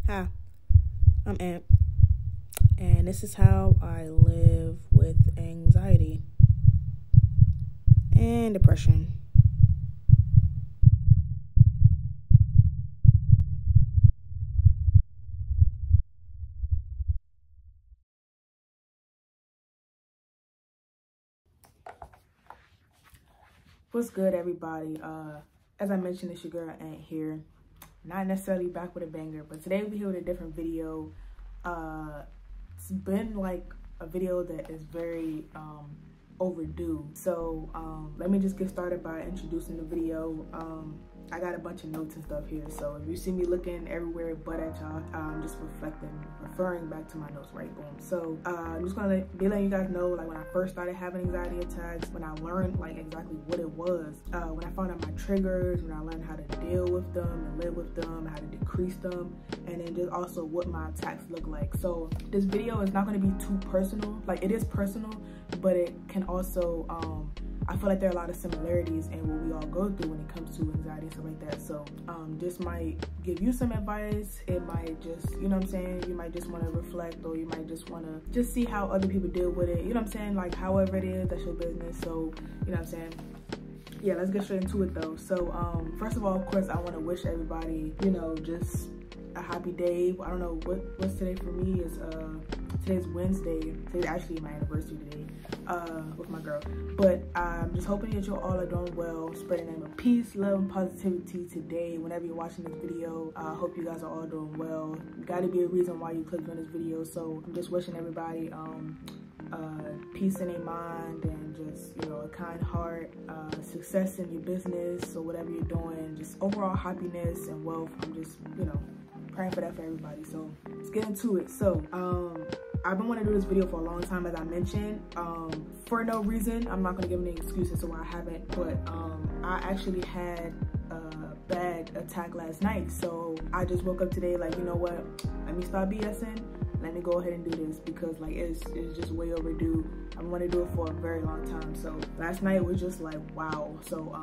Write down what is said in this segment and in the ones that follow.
Hi, I'm Amp, and this is how I live with anxiety and depression. What's good, everybody? As I mentioned, it's your girl Ant here. Not necessarily back with a banger, but today we're here with a different video. It's been like a video that is very overdue. So let me just get started by introducing the video. I got a bunch of notes and stuff here, so if you see me looking everywhere but at y'all, I'm just referring back to my notes, right? Boom. So I'm just gonna be letting you guys know, like, when I first started having anxiety attacks, when I learned like exactly what it was, when I found out my triggers, when I learned how to deal with them and live with them, how to decrease them, and then just also what my attacks look like. So this video is not going to be too personal. Like, it is personal, but it can also I feel like there are a lot of similarities in what we all go through when it comes to anxiety and stuff like that. So this might give you some advice. It might just, you know what I'm saying, you might just want to reflect, or you might just want to just see how other people deal with it. You know what I'm saying? Like, however it is, that's your business. So, you know what I'm saying? Yeah, let's get straight into it though. So first of all, of course, I want to wish everybody, you know, just a happy day. I don't know what's today for me. Is today's Wednesday. Today's actually my anniversary today with my girl. But I'm just hoping that you all are doing well, spreading the name of peace, love, and positivity today. Whenever you're watching this video, I hope you guys are all doing well. Got to be a reason why you clicked on this video. So I'm just wishing everybody peace in their mind, and just, you know, a kind heart, success in your business or whatever you're doing, just overall happiness and wealth. I'm just, you know, praying for that for everybody. So let's get into it. So I've been wanting to do this video for a long time, as I mentioned, for no reason. I'm not going to give any excuses to why I haven't, but I actually had a bad attack last night. So I just woke up today like, you know what, let me stop BSing. Let me go ahead and do this, because like it's just way overdue. I want to do it for a very long time. So last night was just like, wow. So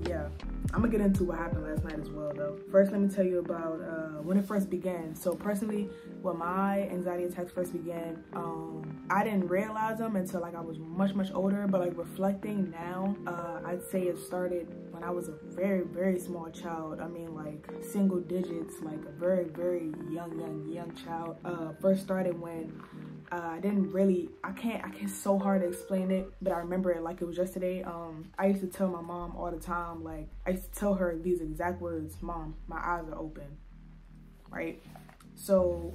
yeah, I'm gonna get into what happened last night as well though. First, let me tell you about when it first began. So personally, when my anxiety attacks first began, I didn't realize them until like I was much older. But like reflecting now, I'd say it started when I was a very small child. I mean, like single digits, like a very young child. First started when I didn't really, I can't so hard to explain it, but I remember it like it was yesterday. I used to tell my mom all the time, like I used to tell her these exact words: "Mom, my eyes are open," right? So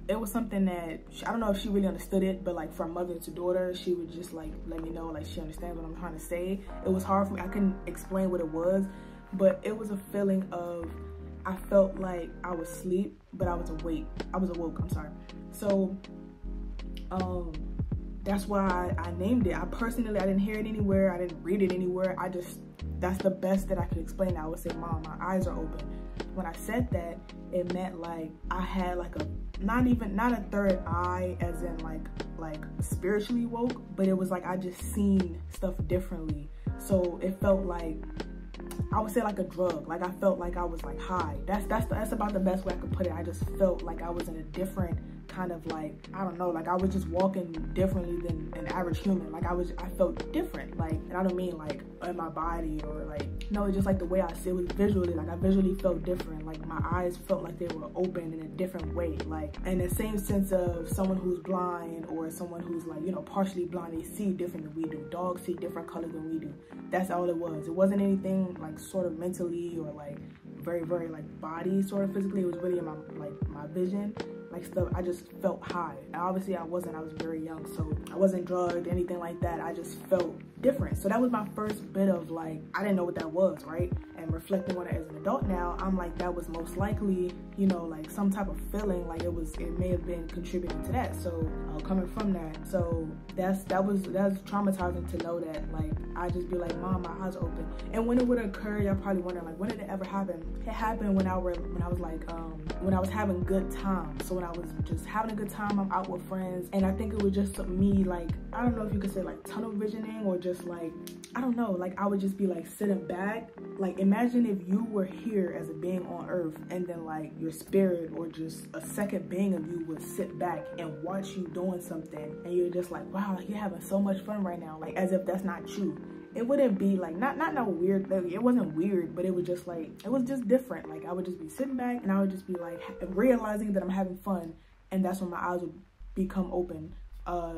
it was something that I don't know if she really understood it, but like from mother to daughter, she would just like let me know like she understands what I'm trying to say. It was hard for me, I couldn't explain what it was, but it was a feeling of, I felt like I was asleep, but I was awake. I'm sorry. So that's why I named it. I didn't hear it anywhere. I didn't read it anywhere. That's the best that I could explain it. I would say, "Mom, my eyes are open." When I said that, it meant like I had like not a third eye as in like spiritually woke, but it was like I just seen stuff differently. So it felt like, I would say like a drug. Like I felt like I was like high. That's about the best way I could put it. I just felt like I was in a different kind of, like, I don't know, like I was just walking differently than an average human. Like I felt different, like, and I don't mean like in my body or like, no, it's just like the way I see it was visually, like I visually felt different. Like my eyes felt like they were open in a different way, like in the same sense of someone who's blind, or someone who's like, you know, partially blind. They see different than we do. Dogs see different colors than we do. That's all it was. It wasn't anything like sort of mentally or like very like body sort of physically. It was really in my vision, like stuff. I just felt high. And obviously I was very young, so I wasn't drugged, anything like that. I just felt different. So that was my first bit of like, I didn't know what that was, right? And reflecting on it as an adult now, I'm like, that was most likely, you know, like some type of feeling, like it may have been contributing to that. So coming from that, so that was traumatizing to know that. Like I just be like, "Mom, my eyes are open." And when it would occur, y'all probably wondering like, when did it ever happen? It happened when I was having good times. So when I was just having a good time, I'm out with friends, and I think it was just me, like, I don't know if you could say like tunnel visioning, or just just like, I don't know, like I would just be like sitting back. Like imagine if you were here as a being on earth and then like your spirit or just a second being of you would sit back and watch you doing something and you're just like, wow, like you're having so much fun right now, like as if that's not you. It wouldn't be like, not no weird, like, it wasn't weird, but it was just like, it was just different. Like I would just be sitting back and I would just be like realizing that I'm having fun, and that's when my eyes would become open.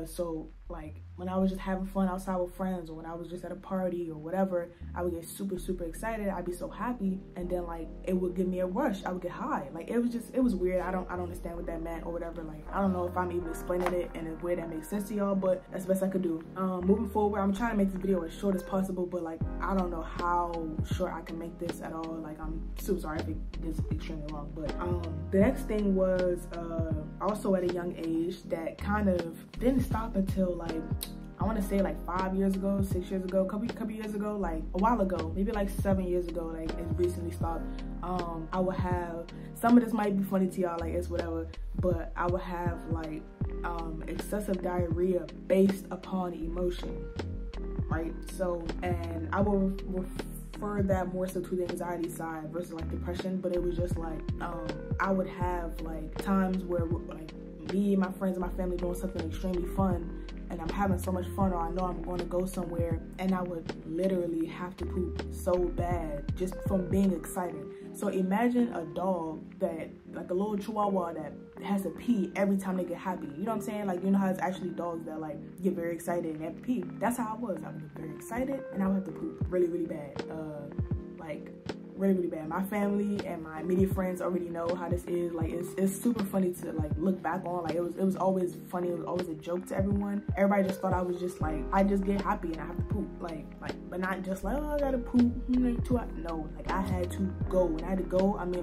So like when I was just having fun outside with friends, or when I was just at a party or whatever, I would get super excited. I'd be so happy, and then like it would give me a rush. I would get high. Like it was weird. I don't understand what that meant or whatever. Like I don't know if I'm even explaining it in a way that makes sense to y'all, but that's the best I could do. Moving forward, I'm trying to make this video as short as possible, but like I don't know how short I can make this at all. Like I'm super sorry if it is extremely long. But the next thing was also at a young age that kind of didn't stop until like, I want to say like 5 years ago, 6 years ago, couple years ago, like a while ago, maybe like 7 years ago, like it recently stopped. I would have, some of this might be funny to y'all, like it's whatever, but I would have like excessive diarrhea based upon emotion, right? So, and I will refer that more so to the anxiety side versus like depression, but it was just like I would have like times where like me and my friends and my family doing something extremely fun, and I'm having so much fun, or I know I'm going to go somewhere, and I would literally have to poop so bad just from being excited. So imagine a dog that, like a little chihuahua that has to pee every time they get happy. You know what I'm saying? Like, you know how it's actually dogs that like get very excited and have to pee. That's how I was. I would get very excited and I would have to poop really bad. Like really bad. My family and my immediate friends already know how this is. Like it's super funny to like look back on. Like it was always funny. It was always a joke to everyone. Everybody just thought I was just like, I just get happy and I have to poop. Like but not just like, oh, I gotta poop. No, like I had to go. When I had to go, I mean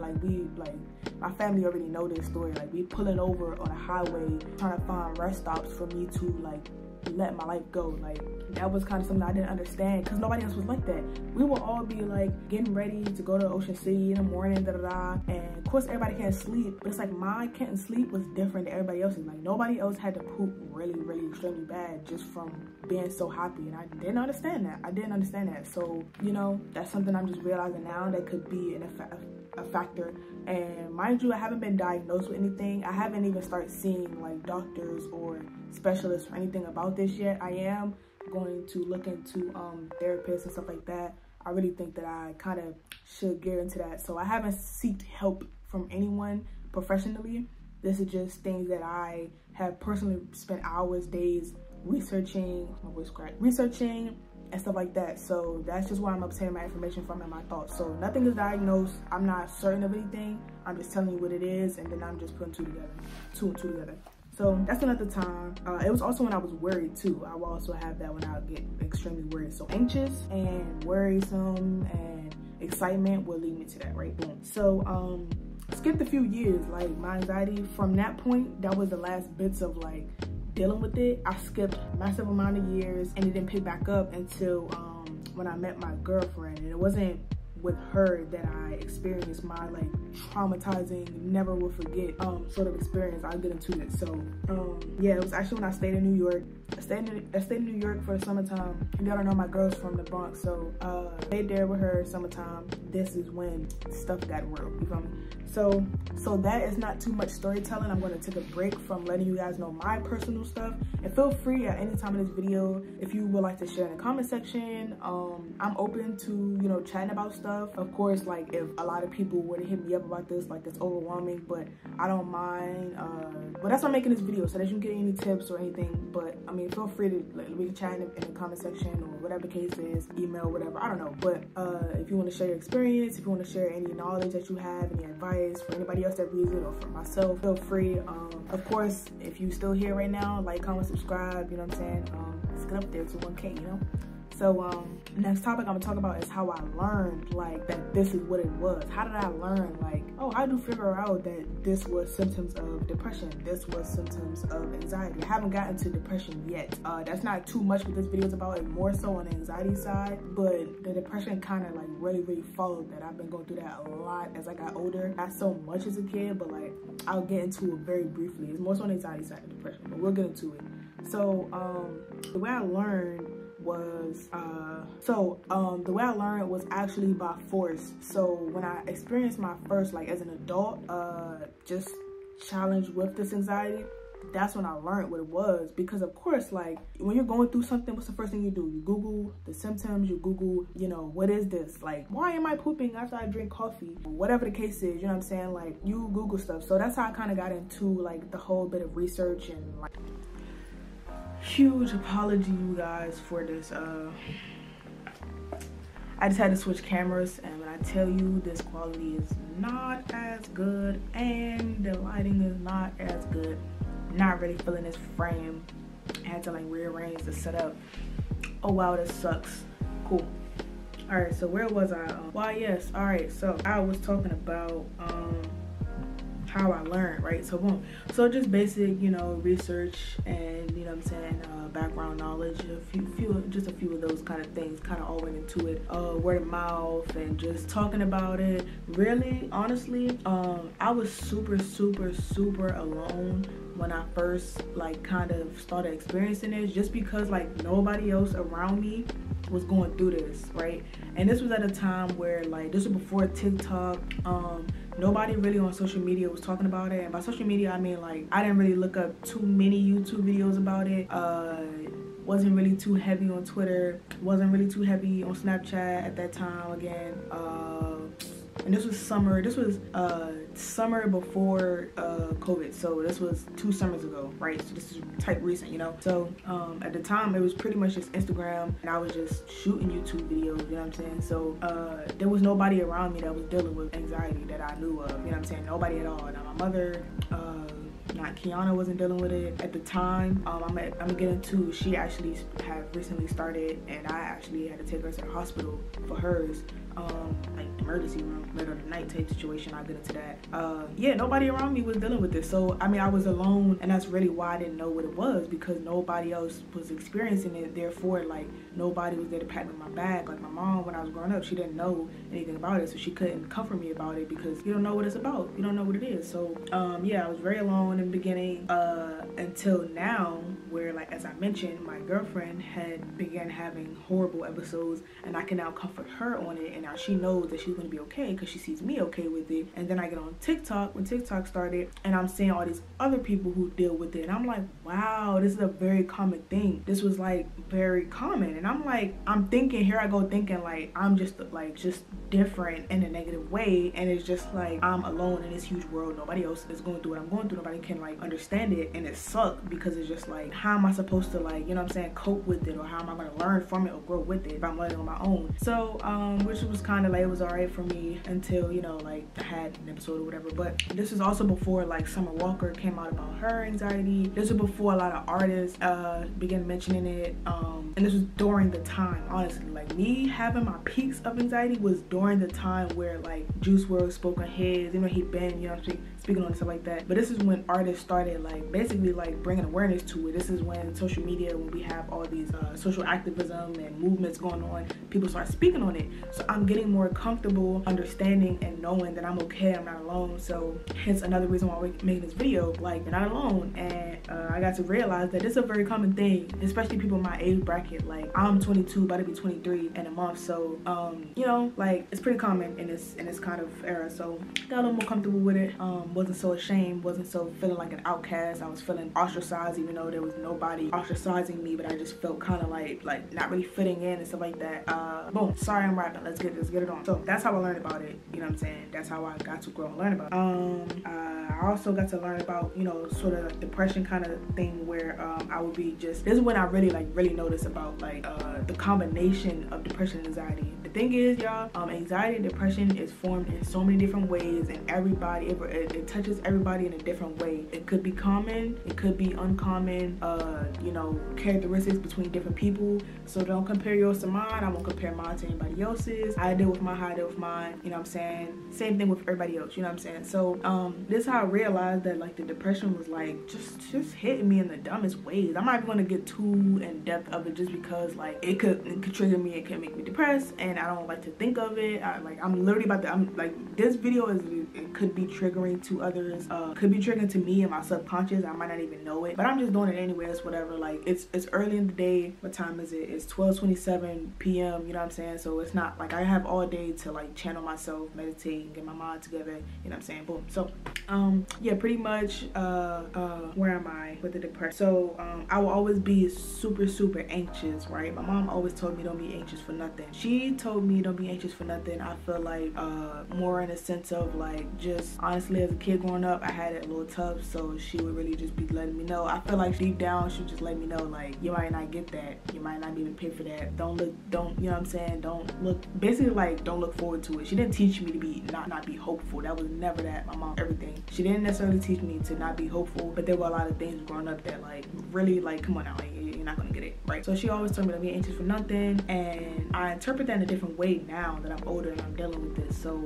like my family already know this story. Like we pulling over on a highway trying to find rest stops for me to like let my life go. Like that was kind of something I didn't understand, because nobody else was like that. We will all be like getting ready to go to Ocean City in the morning, and of course everybody can't sleep, but it's like my can't sleep was different than everybody else's. Like nobody else had to poop really extremely bad just from being so happy, and I didn't understand that. So you know, that's something I'm just realizing now that could be a factor. And mind you, I haven't been diagnosed with anything. I haven't even started seeing like doctors or specialists or anything about this yet. I am going to look into therapists and stuff like that. I really think that I kind of should get into that. So I haven't sought help from anyone professionally. This is just things that I have personally spent hours, days researching, and stuff like that. So that's just where I'm obtaining my information from and my thoughts. So nothing is diagnosed. I'm not certain of anything. I'm just telling you what it is, and then I'm just putting two and two together. So that's another time. It was also when I was worried too. I will also have that when I get extremely worried. So anxious and worrisome and excitement will lead me to that, right? Boom. So skipped a few years. Like my anxiety from that point, that was the last bits of like dealing with it. I skipped a massive amount of years, and it didn't pick back up until when I met my girlfriend. And it wasn't with her that I experienced my like traumatizing, never will forget sort of experience. I'll get into it. So yeah, it was actually when I stayed in New York. I stayed in New York for the summertime. If y'all don't know, my girl's from the Bronx, so stayed there with her summertime. This is when stuff got real, you feel me? So that is not too much storytelling. I'm going to take a break from letting you guys know my personal stuff, and feel free at any time in this video if you would like to share in the comment section. I'm open to, you know, chatting about stuff. Of course, like if a lot of people were to hit me up about this, like it's overwhelming, but I don't mind. But that's why I'm making this video, so that you can get any tips or anything. But I mean, feel free to like, we can chat in the comment section or whatever the case is, email, whatever, I don't know. But if you want to share your experience, if you want to share any knowledge that you have, any advice for anybody else that reads it, or for myself, feel free. Of course, if you still here right now, like, comment, subscribe, you know what I'm saying? Let's get up there to 1K, you know? So next topic I'm gonna talk about is how I learned like that this is what it was. How did I learn like, oh, I do figure out that this was symptoms of depression, this was symptoms of anxiety. I haven't gotten to depression yet. That's not too much what this video is about. It's more so on the anxiety side, but the depression kind of like really followed that. I've been going through that a lot as I got older. Not so much as a kid, but like I'll get into it very briefly. It's more so on the anxiety side of depression, but we'll get into it. So the way I learned was the way I learned was actually by force. So when I experienced my first, like as an adult, just challenge with this anxiety, that's when I learned what it was. Because of course, like when you're going through something, what's the first thing you do? You Google the symptoms, you Google, you know, what is this? Like, why am I pooping after I drink coffee? Whatever the case is, you know what I'm saying? Like, you Google stuff. So that's how I kind of got into like the whole bit of research. And like, huge apology, you guys, for this. I just had to switch cameras, and when I tell you this quality is not as good and the lighting is not as good, not really feeling this frame. I had to like rearrange the setup. Oh wow, this sucks. Cool. All right, so where was I? Why, yes. All right, so I was talking about how I learned, right? So boom. So just basic, you know, research and, you know what I'm saying, background knowledge, just a few of those kind of things, kind of all went into it. Word of mouth and just talking about it. Really, honestly, I was super alone when I first like kind of started experiencing this, just because like nobody else around me was going through this, right? And this was at a time where like this was before TikTok. Nobody really on social media was talking about it, and by social media I mean like I didn't really look up too many YouTube videos about it. Wasn't really too heavy on Twitter, wasn't really too heavy on Snapchat at that time again. And this was summer. This was summer before COVID. So this was 2 summers ago, right? So this is type recent, you know? So at the time, it was pretty much just Instagram, and I was just shooting YouTube videos, you know what I'm saying? So there was nobody around me that was dealing with anxiety that I knew of, you know what I'm saying? Nobody at all. Now, my mother, not Kiana, wasn't dealing with it at the time. I'm gonna get into, she actually had recently started, and I actually had to take her to the hospital for hers. Like emergency room, middle of the night type situation. I'll get into that. Yeah, nobody around me was dealing with this. So I mean, I was alone, and that's really why I didn't know what it was, because nobody else was experiencing it. Therefore, like nobody was there to pat me on my back. Like my mom, when I was growing up, she didn't know anything about it, so she couldn't comfort me about it, because you don't know what it's about. You don't know what it is. So yeah, I was very alone in the beginning until now, where like as I mentioned, my girlfriend had began having horrible episodes, and I can now comfort her on it. And now she knows that she's gonna be okay because she sees me okay with it. And then I get on TikTok when TikTok started, and I'm seeing all these other people who deal with it, and I'm like, wow, this is a very common thing. This was like very common. And I'm like, I'm thinking, here I go thinking like I'm just different in a negative way, and it's just like I'm alone in this huge world. Nobody else is going through what I'm going through. Nobody can like understand it, and it sucked, because it's just like, how am I supposed to, like, you know what I'm saying, cope with it, or how am I gonna learn from it or grow with it if I'm learning on my own? So which was kind of like, it was all right for me until, you know, like I had an episode or whatever. But this is also before like Summer Walker came out about her anxiety. This was before a lot of artists began mentioning it, and this was during the time, honestly, like me having my peaks of anxiety was during the time where like Juice WRLD spoke on his, you know, he'd been, you know, speaking on and stuff like that. But this is when artists started like basically like bringing awareness to it. This is when social media, when we have all these social activism and movements going on, people start speaking on it. So I'm getting more comfortable understanding and knowing that I'm okay, I'm not alone. So hence another reason why we're making this video, like, you're not alone. And I got to realize that it's a very common thing, especially people in my age bracket. Like I'm 22, about to be 23 in a month. So you know, like it's pretty common in this kind of era. So got a little more comfortable with it. Wasn't so ashamed, wasn't so feeling like an outcast. I was feeling ostracized, even though there was nobody ostracizing me, but I just felt kind of like not really fitting in and stuff like that. Boom, sorry I'm rapping, let's get it on. So that's how I learned about it, you know what I'm saying? That's how I got to grow and learn about it. I also got to learn about, you know, sort of like depression kind of thing, where I would be just, this is when I really noticed about like the combination of depression and anxiety. The thing is, y'all, anxiety and depression is formed in so many different ways, and everybody, it touches everybody in a different way. It could be common, it could be uncommon, you know, characteristics between different people. So don't compare yours to mine. I won't compare mine to anybody else's. I deal with mine how I deal with mine, you know what I'm saying? Same thing with everybody else, you know what I'm saying? So this is how I realized that like the depression was like just hitting me in the dumbest ways. I'm not even gonna get too in depth of it, just because like it could trigger me, it could make me depressed, and I don't like to think of it. I'm literally about to, I'm like, this video it could be triggering to others, could be triggering to me and my subconscious. I might not even know it, but I'm just doing it anyway. It's whatever. Like, it's early in the day. What time is it? It's 12:27 p.m. You know what I'm saying? So it's not like I have all day to like channel myself, meditate, and get my mind together. You know what I'm saying? Boom. So yeah, pretty much where am I with the depression? So I will always be super anxious, right? My mom always told me don't be anxious for nothing. She told me don't be anxious for nothing. I feel like more in a sense of like, just honestly, as a kid growing up, I had it a little tough, so she would really just be letting me know. I feel like deep down she would just let me know, like, you might not get that, you might not be able to pay for that, don't you know what I'm saying, don't look, basically like, don't look forward to it. She didn't teach me to be not be hopeful. That was never that. My mom, everything, she didn't necessarily teach me to not be hopeful, but there were a lot of things growing up that like really like, come on now, like, you're not gonna get it, right? So she always told me to be anxious for nothing, and I interpret that in a different way now that I'm older and I'm dealing with this. So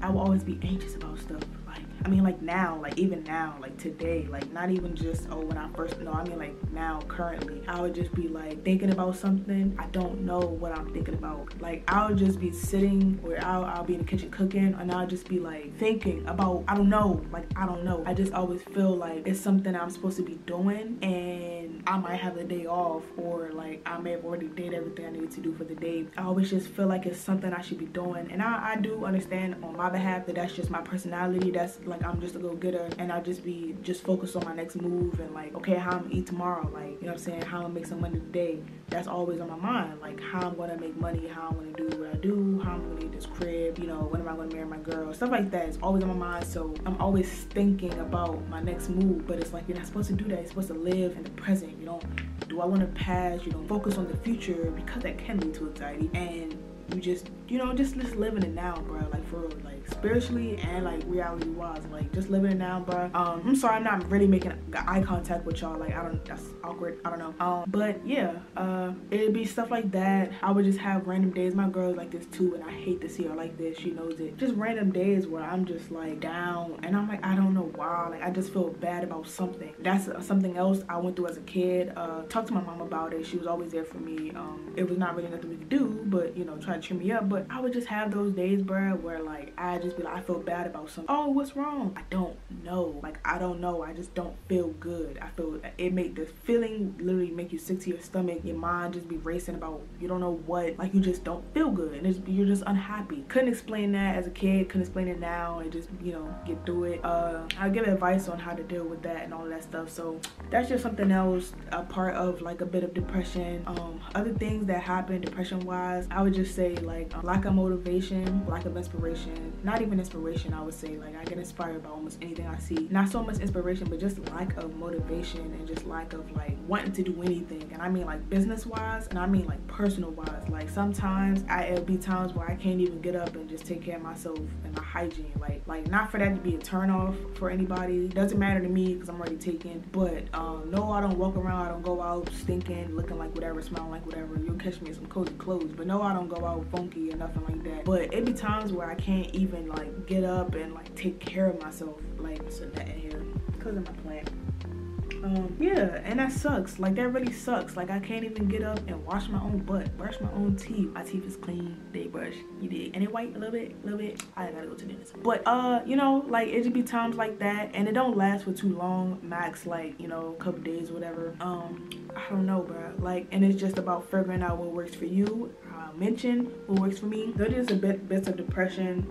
I will always be anxious about stuff. Like, I mean, like now, like even now, like today, like not even just when I first, no, I mean like now, currently, I would just be like thinking about something. I don't know what I'm thinking about. Like, I would just be sitting, or I'll be in the kitchen cooking, and I'll just be like thinking about, I don't know, like I don't know. I just always feel like it's something I'm supposed to be doing, and I might have the day off, or like I may have already did everything I needed to do for the day. I always just feel like it's something I should be doing, and I do understand on my behalf that that's just my personality. That's like, I'm just a go-getter, and I'll just be focused on my next move, and like, okay, how I'm gonna eat tomorrow, like, you know what I'm saying, how I'm gonna make some money today. That's always on my mind, like how I'm gonna make money, how I'm gonna do what I do, how I'm gonna get this crib, you know, when am I gonna marry my girl, stuff like that is always on my mind. So I'm always thinking about my next move, but it's like, you're not supposed to do that. You're supposed to live in the present. You don't, do I want to pass, you don't focus on the future, because that can lead to anxiety, and you just, you know, just live in it now, bro. Like, for real, like spiritually and like reality wise, like just living it now, bro. I'm sorry, I'm not really making eye contact with y'all. Like, I don't, that's awkward. I don't know. But yeah, it'd be stuff like that. I would just have random days. My girl's like this too, and I hate to see her like this. She knows it. Just random days where I'm just like down, and I'm like, I don't know why. Like, I just feel bad about something. That's something else I went through as a kid. Talked to my mom about it. She was always there for me. It was not really nothing we could do, but you know, try to cheer me up. But I would just have those days, bro, where like I just be like, I feel bad about something. Oh, what's wrong? I don't know. Like, I don't know. I just don't feel good. I feel it make this feeling literally make you sick to your stomach. Your mind just be racing about, you don't know what. Like, you just don't feel good, and you're just unhappy. Couldn't explain that as a kid. Couldn't explain it now, and just, you know, get through it. I'll give advice on how to deal with that and all of that stuff. So that's just something else, a part of like a bit of depression. Other things that happen depression wise, I would just say like lack of motivation, lack of inspiration. Not even inspiration, I would say. Like, I get inspired by almost anything I see. Not so much inspiration, but just lack of motivation, and just lack of like wanting to do anything. And I mean like business wise, and I mean like personal wise. Like, sometimes it'll be times where I can't even get up and just take care of myself and my hygiene. Like not for that to be a turn off for anybody. It doesn't matter to me because I'm already taken. But no, I don't walk around, I don't go out stinking, looking like whatever, smelling like whatever. You'll catch me in some cozy clothes. But no, I don't go out funky or nothing like that. But it be times where I can't even like get up and like take care of myself. Like, so that in here because of my plant. Yeah, and that sucks. Like, that really sucks. Like, I can't even get up and wash my own butt, brush my own teeth. My teeth is clean, they brush, you dig, and it white a little bit. I gotta go to the dentist. But you know, like, it just be times like that, and it don't last for too long, max like, you know, a couple days, whatever. I don't know, bro. Like, and it's just about figuring out what works for you. Mention what works for me. There is a bits of depression.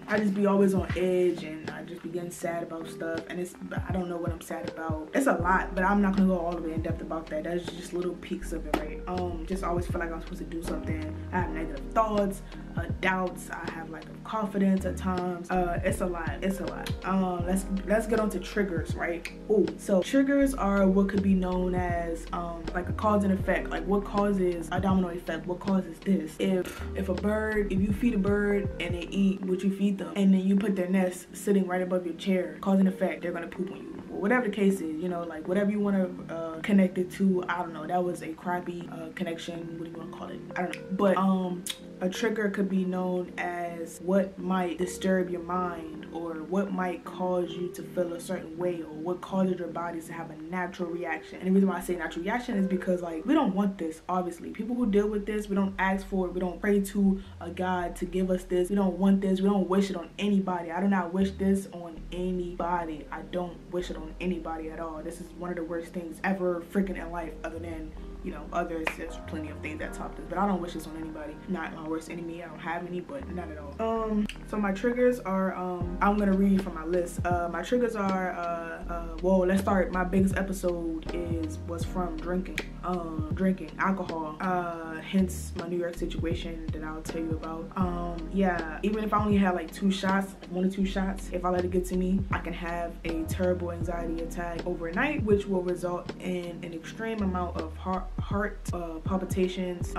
I just be always on edge, and I just be getting sad about stuff, and I don't know what I'm sad about. It's a lot, but I'm not gonna go all the way in depth about that. That's just little peaks of it, right? Just always feel like I'm supposed to do something. I have negative thoughts, doubts. I have like confidence at times. It's a lot. Let's get on to triggers, right? So triggers are what could be known as like a cause and effect. Like, what causes a domino effect? What causes this? If you feed a bird and they eat what you feed them, and then you put their nest sitting right above your chair, cause and effect, they're gonna poop on you. Whatever the case is, you know, like whatever you want to connect it to. I don't know, that was a crappy connection. What do you want to call it? I don't know. But a trigger could be known as as what might disturb your mind, or what might cause you to feel a certain way, or what causes your bodies to have a natural reaction. And the reason why I say natural reaction is because, like, we don't want this, obviously. People who deal with this, we don't ask for it. We don't pray to a God to give us this. We don't want this. We don't wish it on anybody. I do not wish this on anybody. I don't wish it on anybody at all. This is one of the worst things ever freaking in life, other than, you know, others. There's plenty of things that top this, but I don't wish this on anybody. Not my worst enemy. I don't have any, but not at all. So my triggers are, I'm gonna read from my list. My triggers are, well, let's start. My biggest episode was from drinking alcohol, hence my New York situation that I'll tell you about. Yeah, even if I only had like 2 shots, 1 or 2 shots, if I let it get to me, I can have a terrible anxiety attack overnight, which will result in an extreme amount of heart palpitations,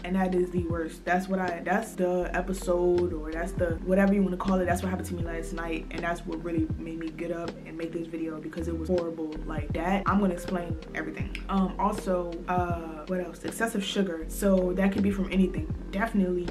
and that is the worst. That's the episode, or that's the whatever you want to call it. That's what happened to me last night, and that's what really made me get up and make this video, because it was horrible. Like that, I'm gonna explain everything. Also, what else? Excessive sugar. So that could be from anything. Definitely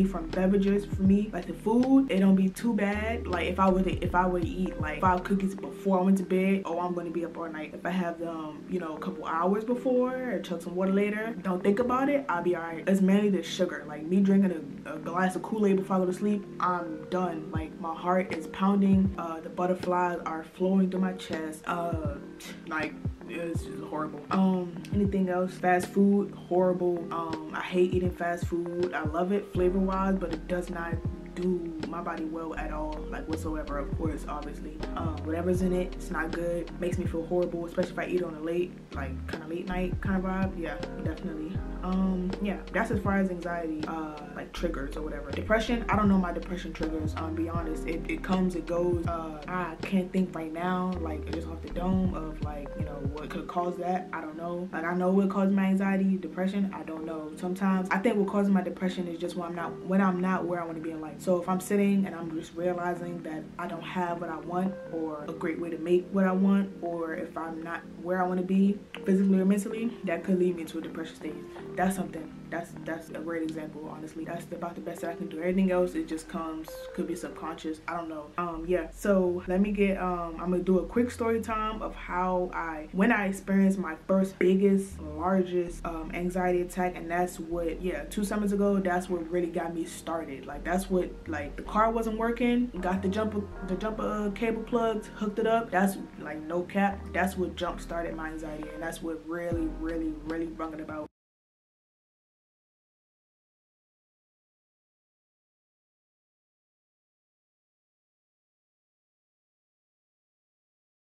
from beverages. For me, like the food, it don't be too bad. Like if I were to eat like 5 cookies before I went to bed, oh, I'm gonna be up all night. If I have them, you know, a couple hours before, or chug some water later, don't think about it, I'll be all right. It's mainly the sugar. Like me drinking a glass of Kool-Aid before I go to sleep, I'm done. Like my heart is pounding, the butterflies are flowing through my chest, like it's just horrible. Anything else? Fast food, horrible. I hate eating fast food. I love it flavor wise, but it does not do my body well at all, like whatsoever. Of course, obviously, whatever's in it, it's not good. Makes me feel horrible, especially if I eat on a late night kind of vibe. Yeah, definitely. Yeah, that's as far as anxiety, like triggers or whatever. Depression, I don't know my depression triggers. Be honest, it comes, it goes. I can't think right now, like just off the dome of like, you know, what could cause that. I don't know. Like I know what causes my anxiety, depression. I don't know. Sometimes I think what causes my depression is just when I'm not where I want to be in life. So if I'm sitting and I'm just realizing that I don't have what I want, or a great way to make what I want, or if I'm not where I want to be physically or mentally, that could lead me to a depression stage. That's something. That's a great example, honestly. That's about the best that I can do. Everything else, it just could be subconscious. I don't know. Yeah. So let me get, I'm gonna do a quick story time of when I experienced my first biggest, largest anxiety attack, and that's what, yeah, 2 summers ago, that's what really got me started. Like that's what, like the car wasn't working, got the jumper cable plugged, hooked it up. That's like no cap. That's what jump started my anxiety, and that's what really brought it about.